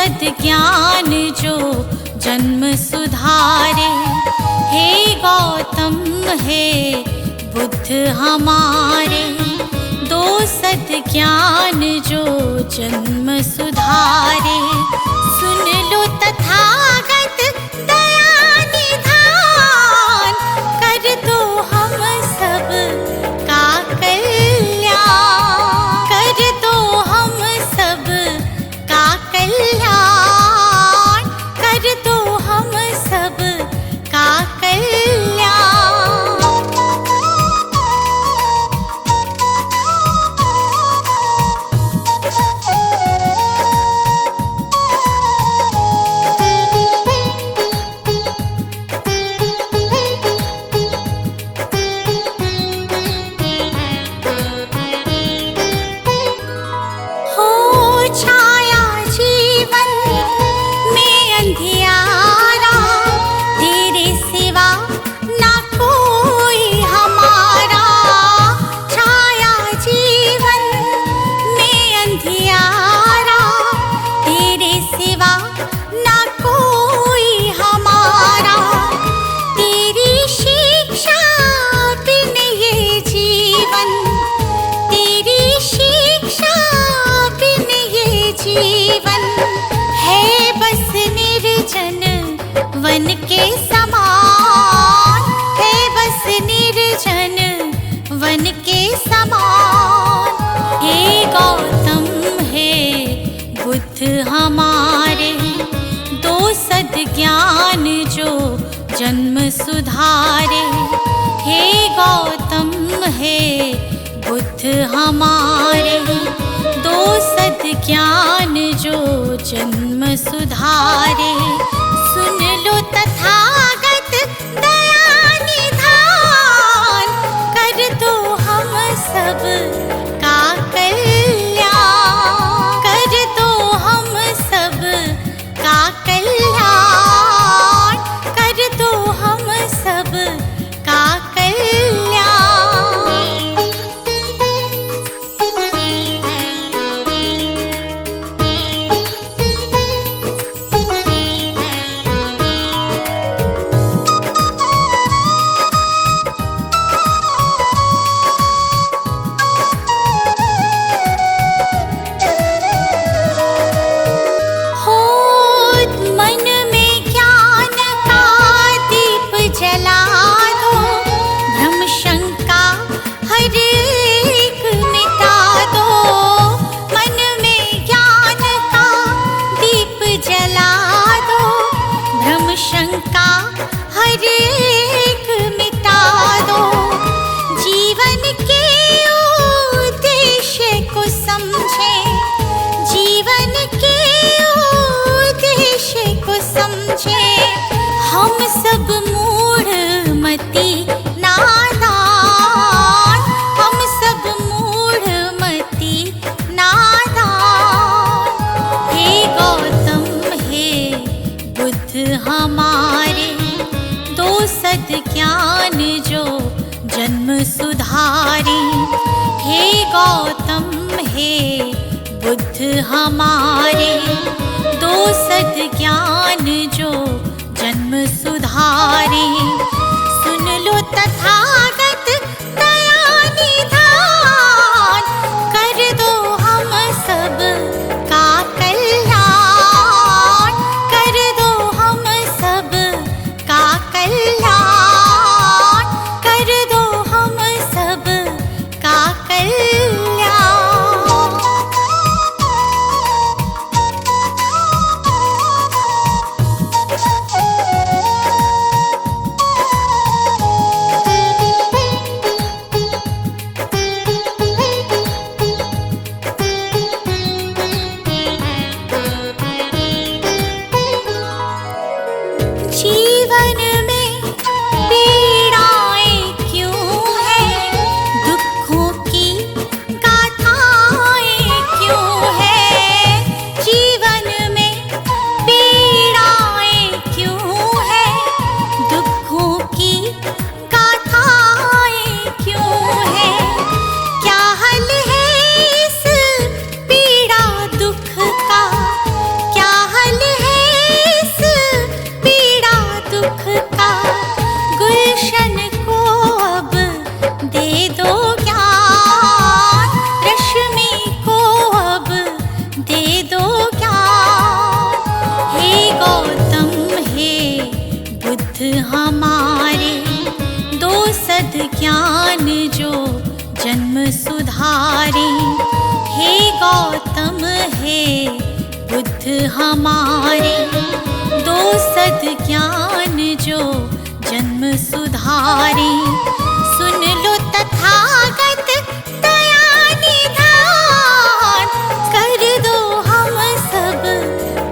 सद्ज्ञान जो जन्म सुधारे। हे गौतम हे बुद्ध हमारे, दो सद्ज्ञान जो जन्म सुधारे। सुन लो तथागत दया निधान, कर दो हम सब का कल्याण, कर दो हम सब का कल्याण, कर दो हम सब का कल्याण। छाया जीवन में अंधियारा, तेरे सिवा ना कोई हमारा। छाया जीवन में अंधियारा, तेरे सिवा ना कोई हमारा। तेरी शिक्षा बिन ये जीवन, तेरी शिक्षा जीवन है बस निर्जन वन के समान, है बस निर्जन वन के समान। हे गौतम हे बुद्ध हमारे, दो सद्ज्ञान जो जन्म सुधारे। हे गौतम हे बुद्ध हमारे, दो सद्ज्ञान जो जन्म सुधारे। सुन लो तथागत दया निधान, कर दो हम सब का कल्याण, कर दो हम सब का कल्याण, कर दो हम सब का कल्याण। शंका हर एक मिटा दो, जीवन के उद्देश्य को समझे, जीवन के उद्देश्य को समझे। हम सब मूढ़ मति नादान, हम सब मूढ़ मति नादान। हे गौतम हे बुद्ध हमारे, दो सद्ज्ञान जो जन्म सुधारे। हे गौतम हे बुद्ध हमारे, दो सद्ज्ञान जो जन्म सुधारे। सुन लो तथागत दया निधान, कर दो हम सब का कल्याण, कर दो हम सब का कल्याण, कर दो हम सब का कल्याण। बुद्ध हमारे दो सद ज्ञान जो जन्म सुधारे। हे गौतम हे बुद्ध हमारे दो सद ज्ञान जो जन्म सुधारे। सुन लो तथागत दया निधान, कर दो हम सब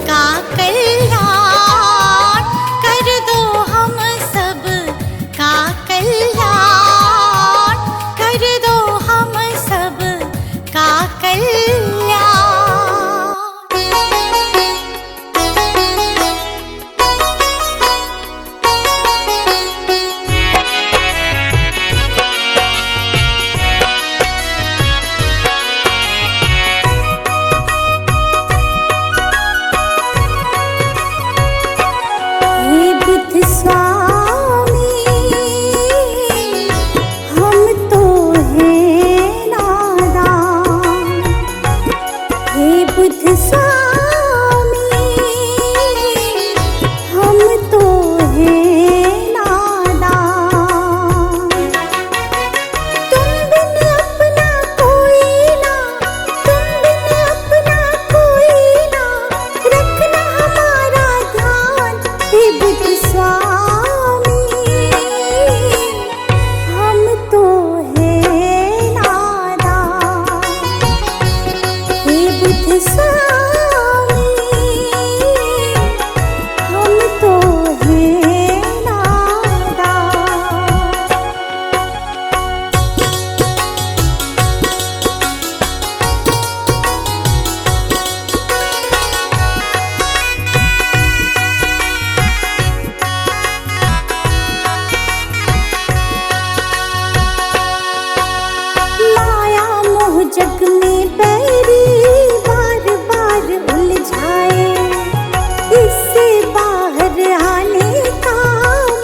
का कल्याण, कर दो हम सब का कल्याण, कर दो हम सब का कल्याण। जग में बैरी बार बार उलझाए, इससे बाहर आने का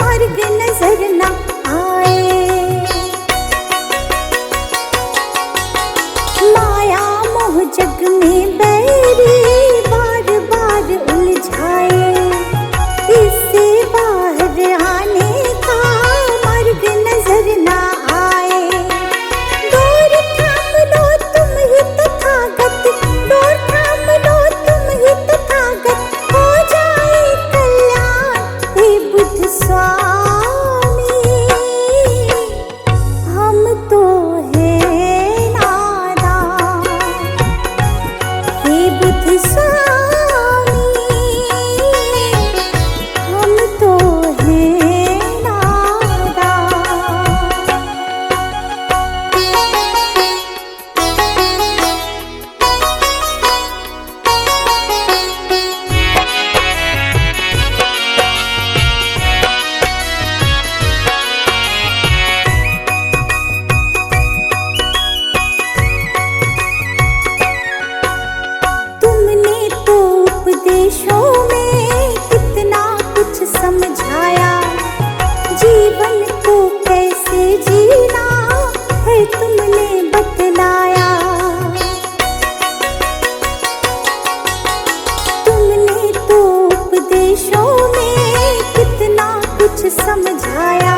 मार्ग नजर न आए। माया मोह जग में बैरी बार बार उलझाए, इससे बाहर आने का मार्ग नजर न आए। समझाया जीवन को कैसे जीना है तुमने बतलाया। तुमने तो उपदेशों में कितना कुछ समझाया,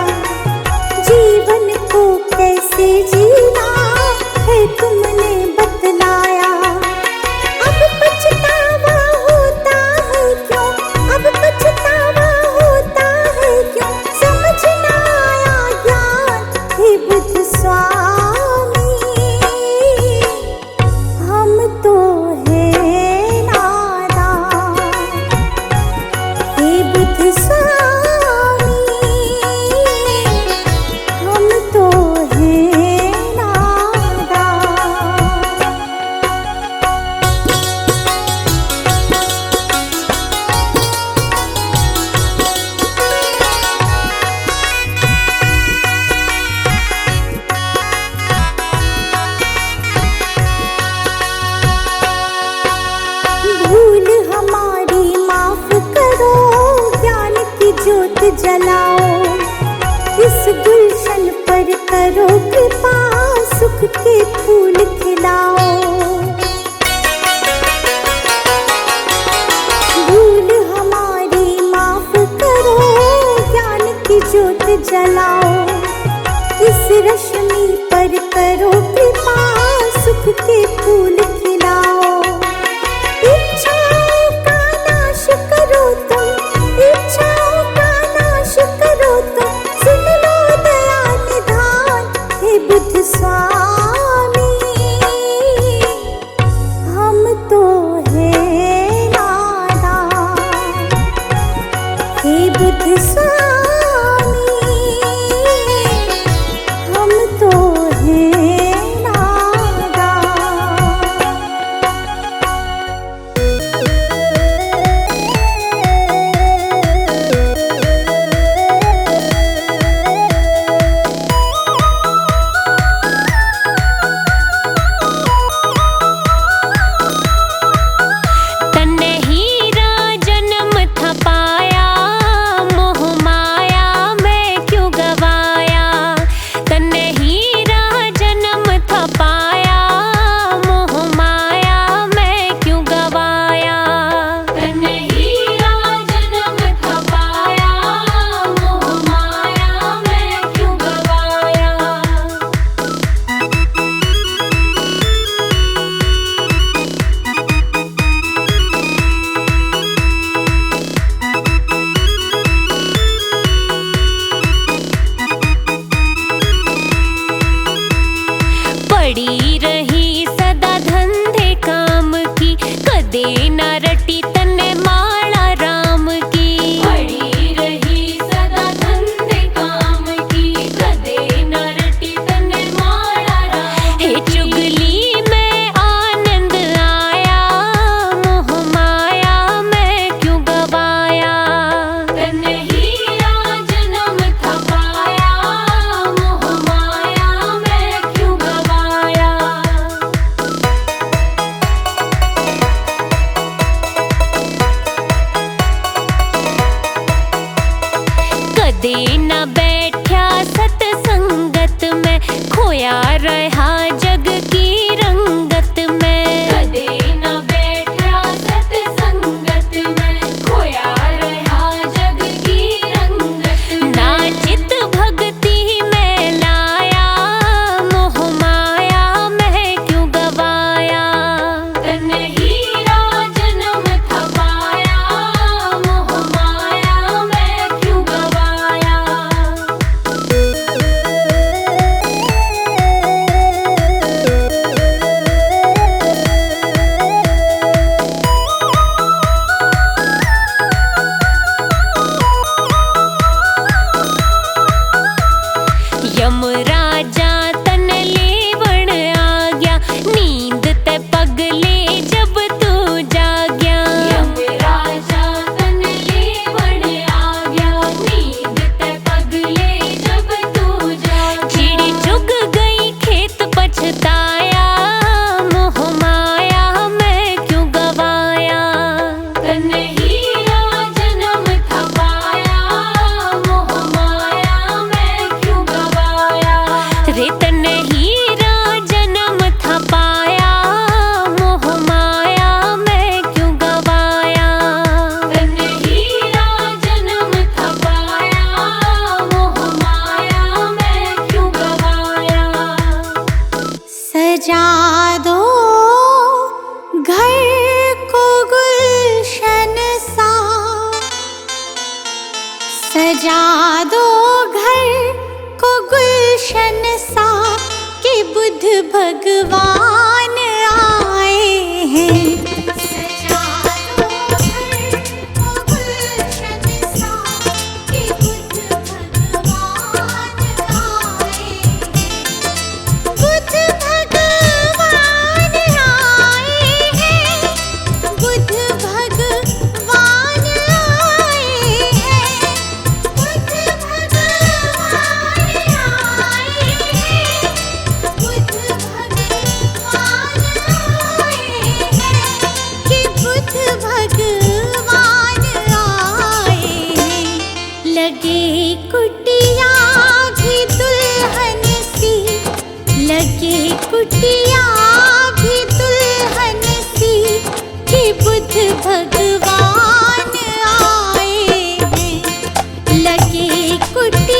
जीवन को कैसे जीना है तुमने बतलाया। अब पछतावा होता है क्यों, अब पछतावा होता है क्यों, समझ ना आया ज्ञान हे बुद्ध स्वामी। हम तो है नादान हे बुद्ध स्वामी, हम तो है नादान। भूल हमारी माफ करो, ज्ञान की ज्योत जलाओ, इस गुलशन पर करो कृपा, सुख के फूल खिलाओ। भूल हमारी माफ करो, ज्ञान ज्योत जलाओ, इस रश्मि पर करो कृपा, सुख के फूल खिलाओ। इच्छाओं का नाश करो तुम, इच्छाओं का नाश करो तुम, सुन लो दया निधान हे बुद्ध स्वामी। हम तो हैं नादान हे बुद्ध स्वामी, हम तो हैं नादान। तन्ने हीरा जन्म था पाया, मोह माया में क्यों गवाया। तन्ने हीरा जन्म था पाया, मोह माया में क्यों गवाया। तन्ने हीरा जन्म था पाया, मोह माया में क्यों गवाया। पड़ी रही सदा धंधे काम की, कदे न रटी तन्ने माला राम की। पड़ी रही सदा धंधे काम की, कदे न रटी तन्ने माला राम की। हे चुगली में आनंद आया, मोह माया में क्यों गवाया। तन्ने हीरा जन्म था पाया, मोह माया में क्यों गवाया। कदे न बैठा सतसंगत में, खोया रहा जग की रंगत में। कदे न बैठा सतसंगत में, खोया रहा जग की रंगत में। नाचित भक्ति में लाया, मोह माया में क्यों गवाया। तन्ने हीरा जन्म था पाया, मोह माया में क्यों गवाया। यमराजा तन लेवण आ गया, नींद ते पगले जब तू जाग्या। यमराजा तन लेवण आ गया, नींद ते पगले जब तू जाग्या। चिड़ी चुग गई खेत पछताया, मोह माया में क्यों गवाया। तन्ने हीरा जन्म था पाया, मोह माया में क्यों गवाया। रे तन्ने हीरा जन्म था पाया, मोह माया में क्यों गवाया। तन्ने हीरा जन्म था पाया, मोह माया में क्यों गवाया। सजा दो घर को गुलशन सा, सजा दो घर को गुलशन सा, कि बुद्ध भगवान आए हैं। सजा दो घर को गुलशन सा, कि बुद्ध भगवान आए हैं। बुद्ध भगवान आए हैं, बुद्ध भगवान आए हैं, बुद्ध भगवान आए हैं, बुद्ध भगवान आए हैं, कि बुद्ध भगवान आए हैं। लगे कुटिया भी दुल्हन सी, लगे कुटिया भी दुल्हन सी, कि बुद्ध भगवान आए हैं। लगे कुटिया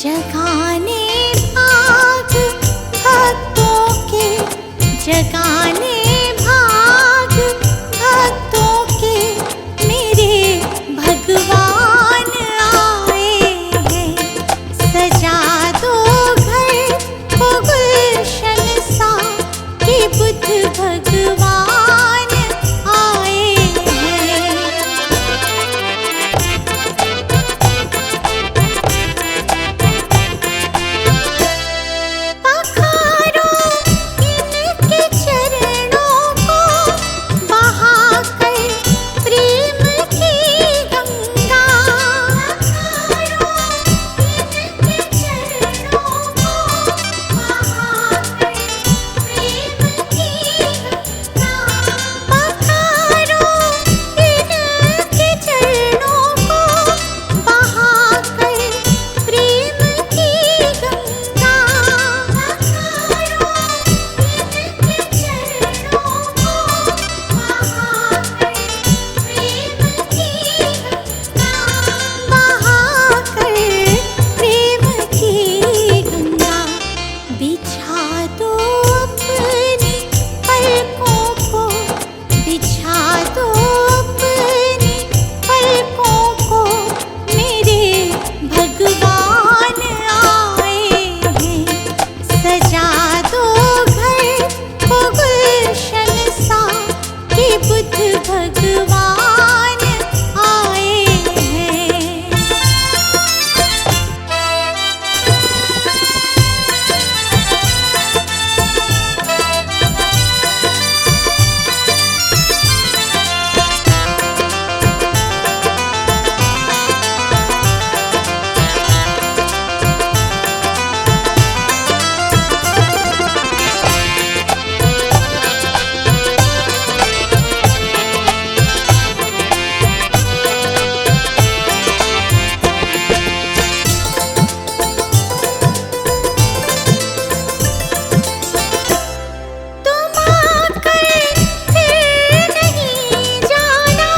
जगाने भाग भक्तों के, जगाने भाग भक्तों के, मेरे भगवान आए हैं। सजा दो घर को गुलशन सा, कि बुद्ध भगवान आए हैं। पखारो इनके चरणों को, बहाकर प्रेम की गंगा। पखारो इनके चरणों को, बहाकर प्रेम की गंगा। पखारो इनके चरणों को, बहाकर प्रेम की गंगा। पखारो इनके चरणों को, बहाकर प्रेम की गंगा। बहाकर प्रेम की गंगा। बिछा दो अपनी पलकों को, बिछा दो अपनी पलकों को, मेरे भगवान आए हैं। सजा दो घर को गुलशन सा, कि बुद्ध भगवान आए हैं। तुम आकर फिर नहीं जाना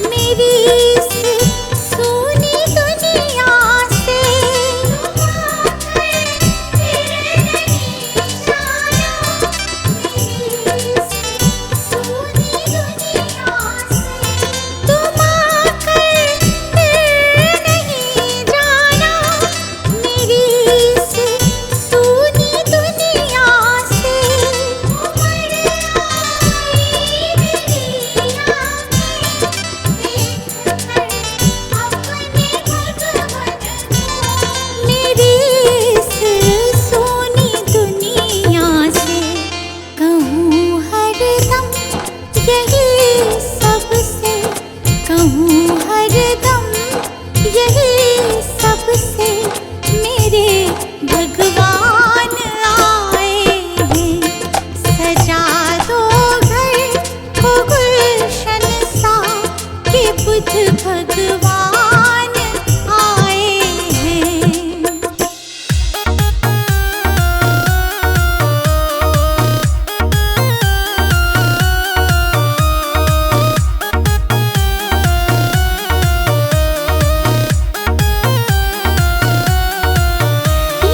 मेरी इस सूनी दुनिया से। तुम आकर फिर नहीं जाना मेरी इस सूनी दुनिया से। तुम आकर फिर नहीं जाना मेरी इस सूनी दुनिया से। उमड़ आई मेरी आँखें देखकर अपने भगवन को। मेरी इस सूनी दुनिया से कहूँ हरदम यही सबसे, कहूँ हरदम यही सबसे, मेरे भगवान आए हैं। सजा दो घर को गुलशन सा, कि बुद्ध भगवान आए हैं।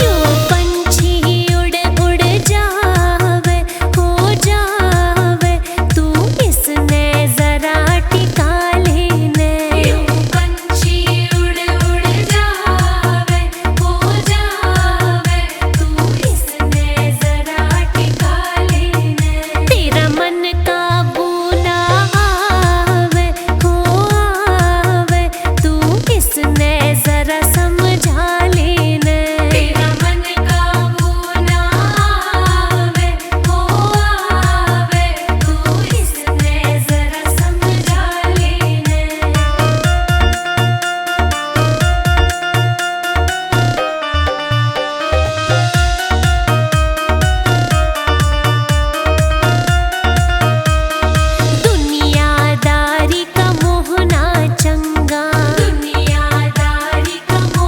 यो पंछी उड़ उड़ जावे, हो जावे, तू इसने जरा टिका लेने। यो पंछी उड़ उड़ जावे, हो जावे, तू इसने जरा टिका लेने। तेरा मन काबू ना आवे, हो आवे, तू इसने जरा समझा लेने। तेरा मन काबू ना आवे, हो आवे, तू इसने जरा समझा लेने। दुनियादारी का मोह ना चंगा, दुनियादारी का मोह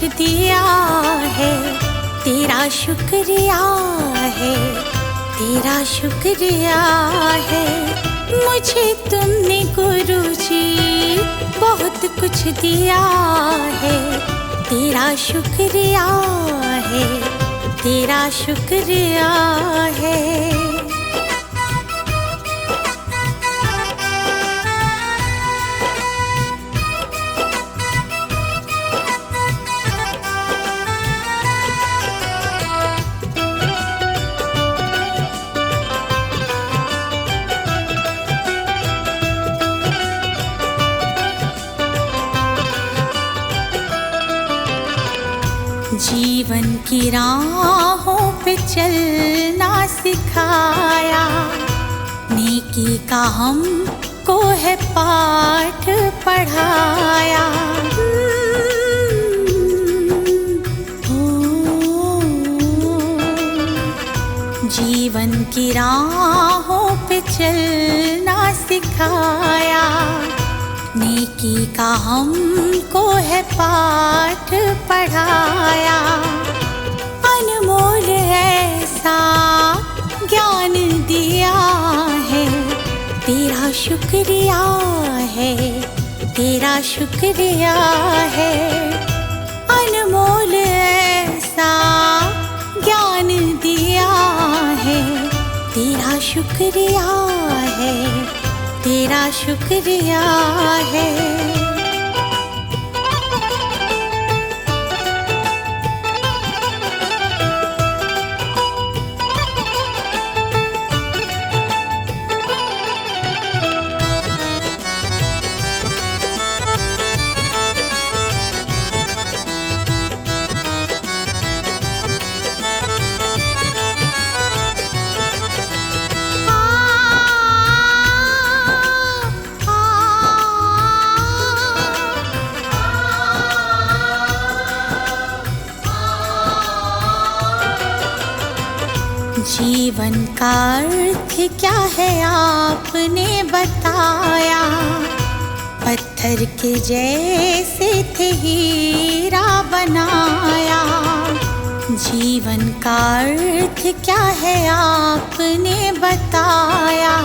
दिया है, तेरा शुक्रिया है, तेरा शुक्रिया है। मुझे तुमने गुरुजी बहुत कुछ दिया है, तेरा शुक्रिया है, तेरा शुक्रिया है। जीवन की राहों पे चलना सिखाया, नेकी का हमको है पाठ पढ़ाया। जीवन की राहों पे चलना सिखाया, नेकी का हमको है पाठ पढ़ाया। अनमोल ऐसा ज्ञान दिया है, तेरा शुक्रिया है, तेरा शुक्रिया है। अनमोल ऐसा ज्ञान दिया है, तेरा शुक्रिया है, तेरा शुक्रिया है। जीवन का अर्थ क्या है आपने बताया, पत्थर के जैसे थे हीरा बनाया। जीवन का अर्थ क्या है आपने बताया,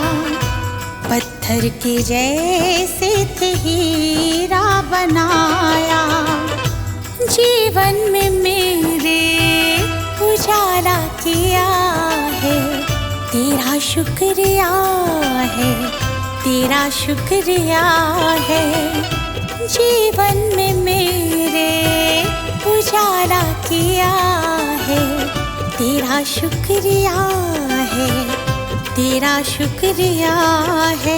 पत्थर के जैसे थे हीरा बनाया। जीवन में मेरे उजाला किया है, तेरा शुक्रिया है, तेरा शुक्रिया है। जीवन में मेरे उजाला किया है, तेरा शुक्रिया है, तेरा शुक्रिया है।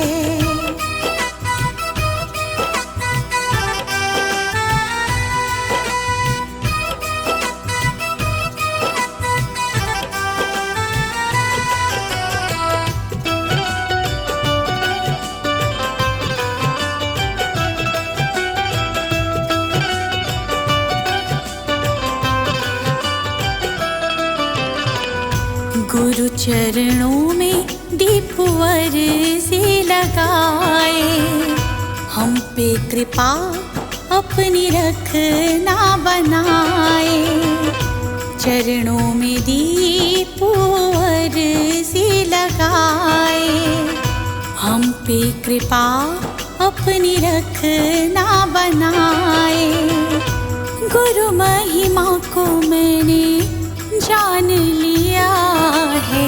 गुरु चरणों में दीप अर्ज़ी लगाए, हम पे कृपा अपनी रखना बनाए। चरणों में दीप अर्ज़ी लगाए, हम पे कृपा अपनी रखना बनाए। गुरु महिमा को मैंने जान लिया है,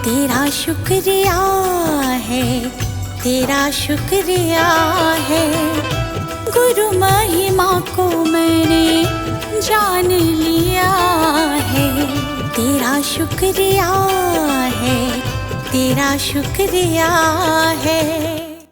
तेरा शुक्रिया है, तेरा शुक्रिया है। गुरु महिमा को मैंने जान लिया है, तेरा शुक्रिया है, तेरा शुक्रिया है।